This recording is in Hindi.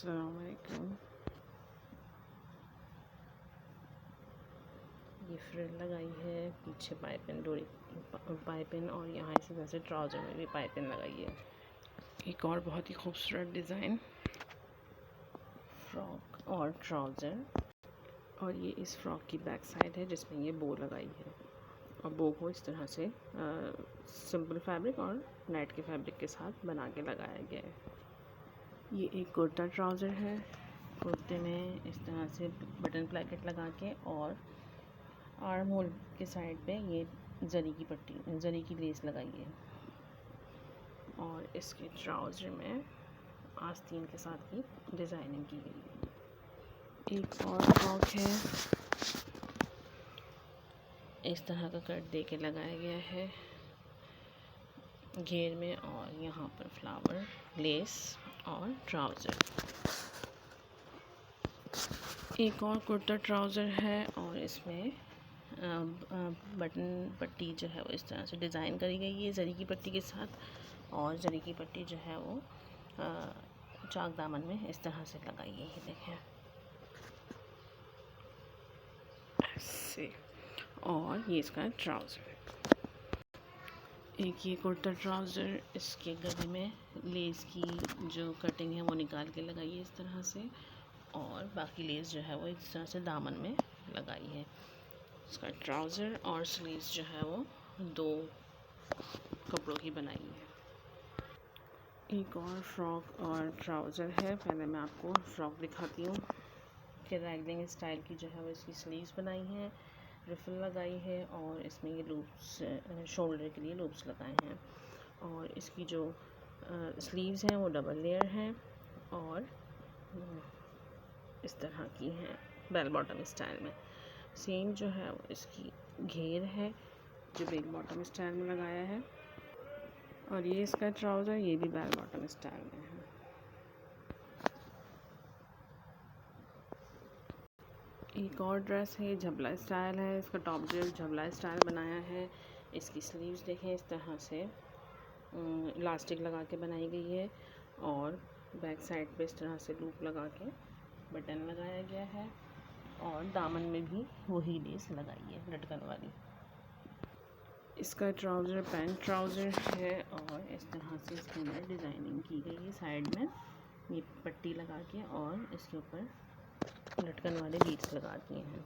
अस्सलाम वालेकुम। ये फ्रिल लगाई है, पीछे पाइपिंग डोरी पाइपिंग, और यहाँ इसी तरह से ट्राउज़र में भी पाइपिंग लगाई है। एक और बहुत ही खूबसूरत डिज़ाइन फ्रॉक और ट्राउज़र, और ये इस फ्रॉक की बैक साइड है जिसमें ये बो लगाई है, और बो को इस तरह से सिंपल फैब्रिक और नेट के फैब्रिक के साथ बना के लगाया गया है। ये एक कुर्ता ट्राउज़र है। कुर्ते में इस तरह से बटन प्लेकेट लगा के और आर्म होल के साइड पे ये जरी की लेस लगाई है, और इसके ट्राउज़र में आस्तीन के साथ ही डिज़ाइनिंग की गई है। एक और फ्रॉक है, इस तरह का कट दे के लगाया गया है घेर में, और यहाँ पर फ्लावर, लेस और ट्राउज़र। एक और कुर्ता ट्राउज़र है, और इसमें बटन पट्टी जो है वो इस तरह से डिज़ाइन करी गई है जरी की पट्टी के साथ, और जरी की पट्टी जो है वो चाक दामन में इस तरह से लगाई है। ये देखें ऐसे, और ये इसका ट्राउज़र। एक ये कुर्ता ट्राउज़र, इसके गले में लेस की जो कटिंग है वो निकाल के लगाई है इस तरह से, और बाकी लेस जो है वो इस तरह से दामन में लगाई है। इसका ट्राउज़र और स्लीव्स जो है वो 2 कपड़ों की बनाई है। एक और फ्रॉक और ट्राउज़र है। पहले मैं आपको फ्रॉक दिखाती हूँ कि रैगलिंग स्टाइल की जो है वो इसकी स्लीव्स बनाई हैं, रिफल लगाई है, और इसमें ये लूप्स शोल्डर के लिए लूप्स लगाए हैं, और इसकी जो स्लीव्स हैं वो डबल लेयर हैं और इस तरह की हैं बेल बॉटम स्टाइल में। सेम जो है वो इसकी घेर है जो बेल बॉटम स्टाइल में लगाया है, और ये इसका ट्राउज़र, ये भी बेल बॉटम स्टाइल में है। एक और ड्रेस है, झबला स्टाइल है। इसका टॉप जो झबला स्टाइल बनाया है। इसकी स्लीव्स देखें, इस तरह से इलास्टिक लगा के बनाई गई है, और बैक साइड पे इस तरह से लूप लगा के बटन लगाया गया है, और दामन में भी वही लेस लगाई है लटकन वाली। इसका ट्राउज़र पैंट ट्राउज़र है, और इस तरह से इसके अंदर डिज़ाइनिंग की गई है साइड में ये पट्टी लगा के, और इसके ऊपर लटकन वाले बीड्स लगा दिए हैं।